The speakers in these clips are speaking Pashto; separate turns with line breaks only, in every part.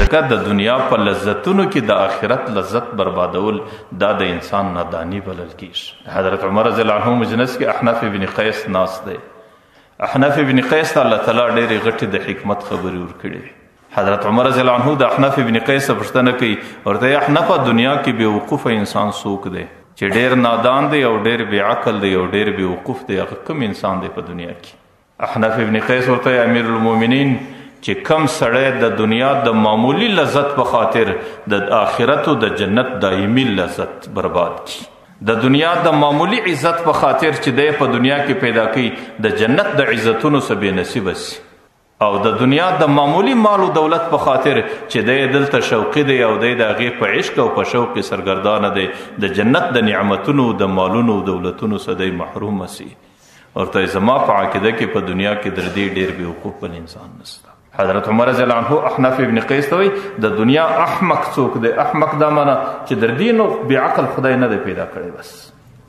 ځکه د دنیا په لذتونو کې د آخرت لذت بربادول دا د انسان نادانی بلل کیږي. حضرت عمر رضی الله عنه مجلس کې احنف ابن قیس ناست دی. احنف ابن قیس ته الله تعالی ډېرې غټې د حکمت خبرې ورکړي. حضرت عمر رضی الله عنه د احنف ابن قیس پوښتنه کوي، ورته احنف دنیا کې بے وقوفه انسان څوک دی چې ډېر نادان دی او ډېر بې عقل دی او ډېر بې وقوف دی، هغه کوم انسان دی په دنیا کې؟ احنف ابن قیس ورته امیر المؤمنین چې کم سړی د دنیا د معمولی لذت په خاطر د آخرت او د جنت دایمي لذت برباد کی، د دنیا د معمولی عزت په خاطر چې دی په دنیا کې پیدا کوي د جنت د عزتونو څخه بې نصیبه سي، او د دنیا د معمولی مال او دولت په خاطر چې دی دلته شوقي دی او دی د هغې په عشق او په شوق کې سرګردانه دی، د جنت د نعمتونو د مالونو او دولتونو څخه دی محروم سي. ورته زما په عقیده کې په دنیا کې در دې ډېر بې وقوف بل انسان نشته. حضرت عمر رضی الله عنه احنف ابن قیس ته وایي د دنیا احمق څوک دی؟ احمق دا معنی چې در دې نو بې عقل خدای نه دی پیدا کړی. بس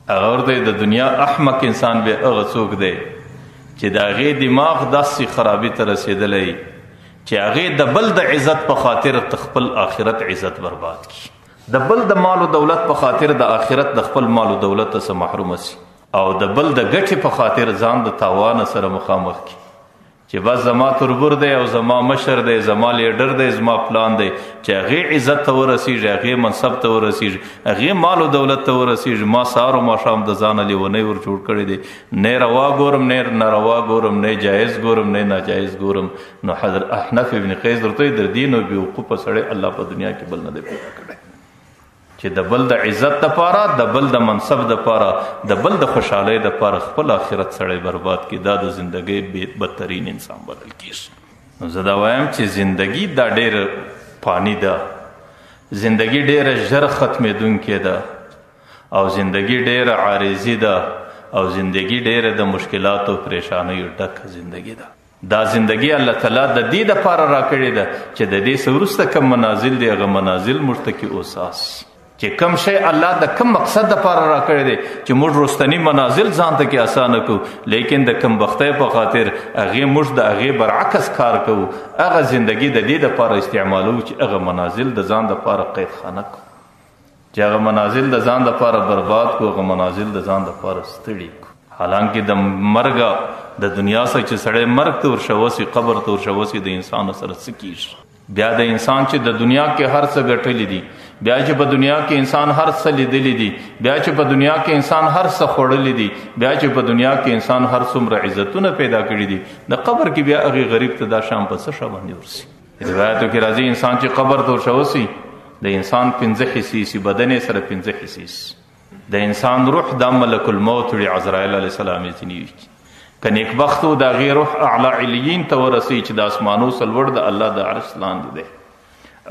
هغه ورته د دنیا احمق انسان به هغه څوک دی چې د هغې دماغ داسې خرابي ته رسېدلی چې هغې د بل د عزت په خاطر خپل آخرت عزت برباد کړي، د بل د مال و دولت په خاطر د آخرت د خپل مال و دولت څخه محروم سي، او د بل د ګټې په خاطر ځان د تاوان سره مخامخ کړي چې بس زما تربور دی او زما مشر دی، زما لیډر دی، زما پلان دی، چې هغې عزت ته ورسیږي، هغې منصب ته ورسیږي، هغې مال و دولت ته ورسیږي، ما سهار و ماښام د ځانه لیونی ور جوړ کړی دی، نه روا ګورم نه ناروا ګورم، نه جایز ګورم نه ناجایز ګورم. نو حضرت احنف ابن قیس ورته در دې نو بې وقوفه سړی الله په دنیا کې بل نه دی پیدا کړی چې د بل د عزت دپاره، د بل د منصب دپاره، د بل د خوشحالۍ دپاره خپل آخرت سړی برباد کړي. دا د زندګۍ بدترین انسان بلل کېږي. نو زه دا وایم چې زندګي دا ډېره فاني ده، زندګي ډېره ژر ختمېدونکې ده، او زندګي ډېره عارضي ده، او زندګي ډېره د مشکلاتو او پریشانیو ډکه زندګي ده. دا زندگی الله تعالی د دې دپاره راکړې ده چې د دې څه وروسته کوم منازل دی هغه منازل موږ ته کې اوساس، چې کوم شی الله د کوم مقصد دپاره راکړی دی چې موږ رستنی منازل ځان ته کې اسانه کړو، لیکن د کم بختۍ په خاطر هغې موږ د هغې برعکس کار کوو، هغه زندگی د دې دپاره استعمالوو چې هغه منازل د ځان دپاره قیدخانه کړو، چې هغه منازل د ځان دپاره برباد کړو، هغه منازل د ځان دپاره ستړي کړو. حالانکه د مرګه د دنیا څخه چې سړی مرګ ته ورشوسي، قبر ته ورشوسي، د انسان سره څه کېږي؟ بیا د انسان چې د دنیا کې هر څه ګټلی دي، بیا چې په دنیا کې انسان هر څه لیدلی دي، بیا چې په دنیا کې انسان هر څه خوړلی دي، بیا چې په دنیا کې انسان هر څومره عزتونه پیدا کړي دي، د قبر کې بیا هغې غریب ته دا شام په څه شه باندې ورسي؟ روایتو کې راځي انسان چې قبر ته ورشوسي د انسان 5 حصې سي، بدن یې سره 5 حصې سي، د انسان روح دا ملک الموت وړي عزرائیل علیه السلام یې ځینې وي، که نیکبختو د هغې روح اعلی علیین ته ورسي چې د اسمانو سلوړ د الله د عرش لاندې دی،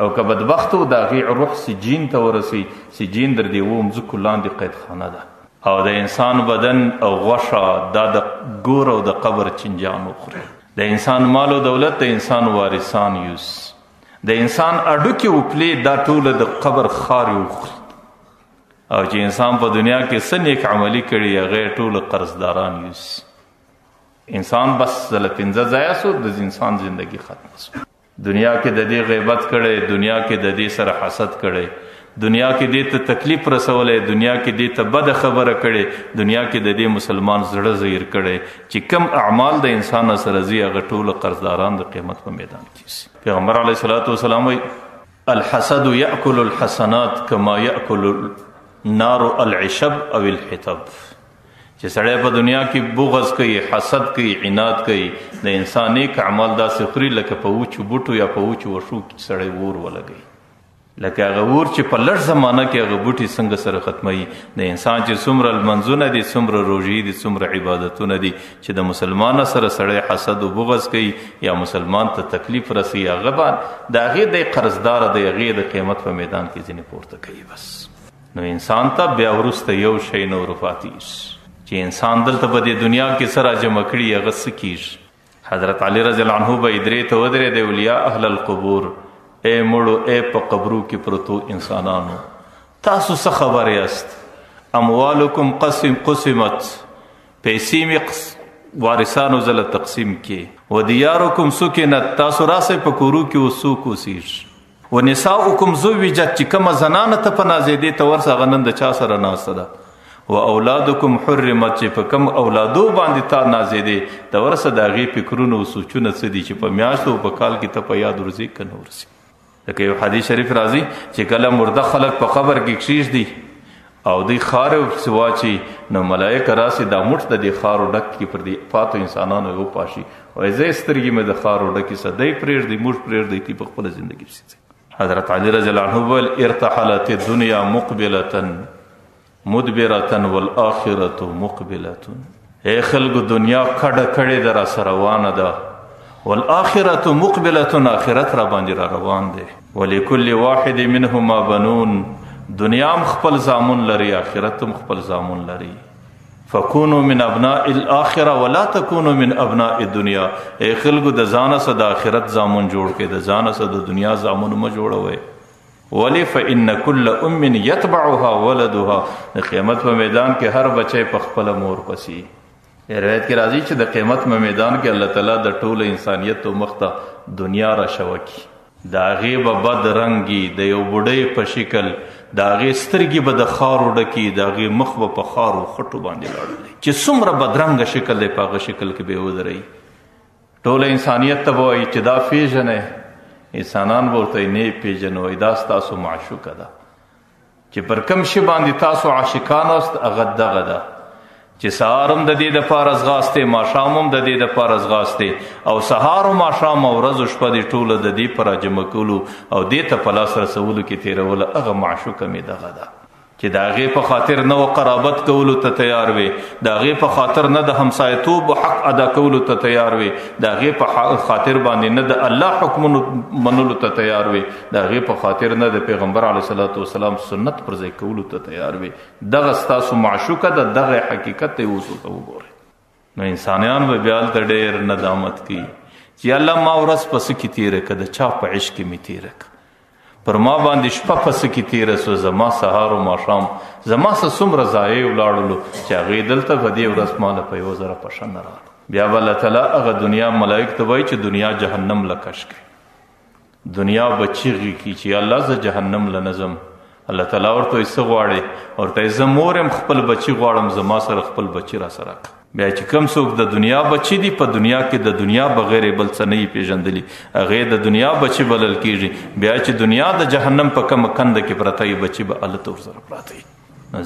او که بدبختو د هغې روح سجین ته ورسي، سجین در دې 7 ځمکو لاندې قیدخانه ده، او د انسان بدن او غوښه دا د ګور او د قبر چنجان وخوري، د انسان مال او دولت د انسان وارثان یوس، د انسان اډوکې وپلې دا ټوله د قبر خارې وخوري، او چې انسان په دنیا کې څه نیک عملي کړي هغې ټوله قرضداران یوس. انسان بس ځله 5 ځایه سو، د انسان زندگی ختم سو. دنیا کې د دې غیبت کړی، دنیا کې د دې سره حسد کړی، دنیا کې دې ته تکلیف رسولی، دنیا کې دې ته بده خبره کړې، دنیا کې د دې مسلمان زړه زیر کړی چې کم اعمال د انسان سره ځي هغه ټوله قرضداران د قیامت په میدان کې سي. پیغمبر علیه الصلاة والسلام وایي الحسد یأکل الحسنات کما یأکل النار العشب او الحطب، چې سړی په دنیا کې بغض کوي، حسد کوي، عناد کوي، د انسان نیک اعمال داسې خوري لکه په وچو بوټو یا په وچو وښو کې سړی اور ولګوي، لکه هغه اور چې په لږ زمانه کې هغه بوټي څنګه سره ختموي. د انسان چې څومره لمنځونه دي، څومره روژې دي، څومره عبادتونه دي، چې د مسلمان سره سړی حسد و بغض کوي یا مسلمان ته تکلیف رسي، هغه به د هغې دی قرضداره دی، هغې د قیامت په میدان کې ځینې پورته کوي. بس نو انسان ته بیا وروسته یو شی نه ورپاتېږي چې انسان دلته په دې دنیا کې څه راجمع کړي هغه څه کېږي. حضرت علی رضی الله عنه به درې ته ودرېد، اولیا اهل القبور، اے مړو، اے په قبرو کې پرتو انسانانو، تاسو څه خبر یاست؟ اموالکم قسمت، پیسې مې وارثانو زله تقسیم کې، و دیارکم سکنت، تاسو راسئ په کورو کې اوس څوک اوسېږي، ونساؤکم زوجت چې کومه زنانه ته په نازېدې ته ورسه هغه نن د چا سره ناسته ده. و اولادکم حرمت چې په کوم اولادو باندې تا نازېدې ته ورسه د هغې فکرونه او سوچونه څه دي چې په میاشتو او په کال کې ته په یاد ورځې که نه ورځي. لکه یو حدیث شریف راځي چې کله مرده خلک په قبر کې کښېږدي او دوی خاورې ورپسې واچي نو ملایکه راسي دا مټ د دې خارو ډک کړي پر دې پاتو انسانانو یې وپاشي وایي زه یې سترګې مې د خارو ډکې سه دی پرېږدي موږ پرېږدی تی په خپله زندګي پسې. حضرت علی رضی الله عنه وویل ارتحلت الدنیا مقبلة مدبرة والآخرة مقبلة. ای خلکو دنیا کډه کړې ده راسه روانه ده، والآخرة مقبلة آخرت را باندې را روان دی. ولکل واحد منهما بنون، دنیا هم خپل زامن لري آخرت هم خپل زامن لري. فکونو من ابناء الاخره ولا تکونو من ابناء الدنیا. ای خلکو د ځانه سه د آخرت زامن جوړ کړئ، د ځانه سه د دنیا زامن مه جوړوئ. ولی فإن كل ام یتبعها ولدها. د قیامت په میدان کې هر بچی په خپله مور پسې. روایت کې راځي چې د قیامت په میدان کې الله تعالی د ټول انسانیت مخ ته دنیا را شوکي، د هغې به بد رنګي د یو بوډۍ په شکل، د هغې سترګې به د خارو ډکي، د هغې مخ به په خارو خټو باندې لاړلی چې څومره بدرنګه شکل دی، په هغه شکل کې به یې ودروي. ټول انسانیت ته به وایي چې دا پیژنئ، انسانان به ورته نه یې پیژنو، دا ستاسو معشوقه ده چې پر کوم شي باندې تاسو عاشقان یاست هغه دغه ده چې سهار هم د دې دپاره ځغاستې، ماښام هم د دې دپاره ځغاستې، او سهار و ماښام او ورځ و شپه دې ټوله د دې په راجمع کولو او دې ته په لاس رسولو کې تېروله، هغه معشوقه مې دغه ده چې د هغې په خاطر نه و قرابت کولو ته تیار وې، د هغې په خاطر نه د همسایتوب حق ادا کولو ته تیار وې، د هغې په خاطر باندې نه د الله حکمونو منلو ته تیار وې، د هغې په خاطر نه د پیغمبر علیه صلات وسلام سنت پر ځای کولو ته تیار وې. دغه ستاسو معشوقه ده، دغه حقیقت ته یې اوس ورته وګورئ. نو انسانیان به بیا هلته ډېر ندامت کوي چې الله ما ورځ په څه کې تېره کړه، د چا په عشق کې مې تېره کړه، پر ما باندې شپه په څه کې تېره سوه، زما سهار و ماښام زما څه څومره ضایع ولاړلو چې هغې دلته په دې ورځ ماله په یوه زره پشه نه راغله. بیا به الله تعالی هغه دنیا ملایک ته وایي چې دنیا جهنم له کش کړي. دنیا به چیغې کړي چې الله زه جهنم له نه ځم. الله تعالی ورته وایي څه غواړې؟ ورته وایي زه مور یم، خپل بچي غواړم، زما سره خپل بچي را سره کړه. بیا چې کوم څوک د دنیا بچي دي، په دنیا کې د دنیا بغیر بل څه نه یې پېژندلي، هغې د دنیا بچي بلل کېږي. بیا چې دنیا د جهنم په کومه کنده کې پرته وي، بچي به هلته ورسره پراته وي.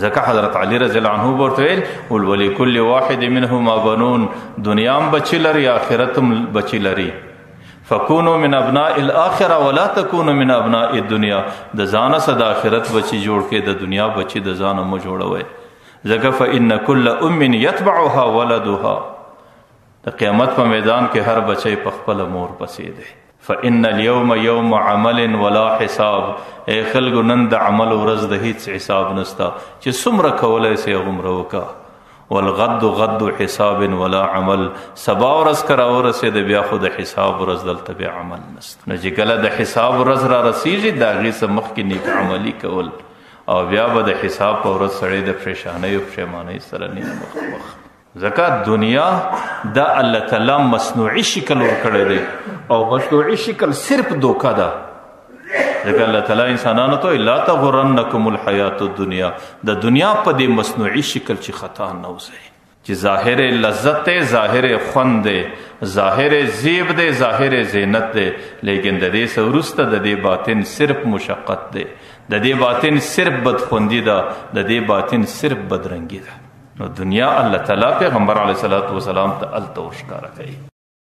ځکه حضرت علی رضی الله عنه به ورته ویل ولکل واحد منهما بنون، دنیا هم بچي لري، آخرت هم بچي لري. فکونو من ابناء الاخره ولا تکونو من ابناء الدنیا. د ځانه سه د آخرت بچي جوړ کړئ، د دنیا بچي د ځانه مه جوړوئ. ځکه فإن كل ام یتبعها ولدها. د قیامت په میدان کې هر بچی په خپله مور پسې دی. فإن اليوم يوم عمل ولا حساب. ای خلکو نن د عمل ورځ د هیڅ حساب نسته چې څومره کولی سئ هغومره وکړه. والغد غد حساب ولا عمل. سبا ورځ که راورسېده بیا خو د حساب ورځ دلته بیا عمل نسته. نو چې کله د حساب ورځ را رسېږي د هغې څه مخکې نیک عملي کول، او بیا به د حساب په ورځ سړی د پریشانۍ او پښیمانۍ سره نه مخامخ. ځکه دنیا دا الله تعالی مصنوعي شکل ورکړی دی، او مصنوعي شکل صرف دوکه ده. ځکه الله تعالی انسانانو ته لا تغرنکم الحیات الدنیا، د دنیا په دې مصنوعي شکل چې خطا نه وځئ، چې ظاهر لذت دی، ظاهر خوند دی، ظاهر زیب دی، ظاهر زینت دی، لیکن د دې څه وروسته د دې باطن صرف مشقت دی، د دې باطن صرف بدخوندي ده، د دې باطن صرف بدرنګي ده. نو دنیا الله تعالی پیغمبر علیه السلام ته هلته ورښکاره کوي.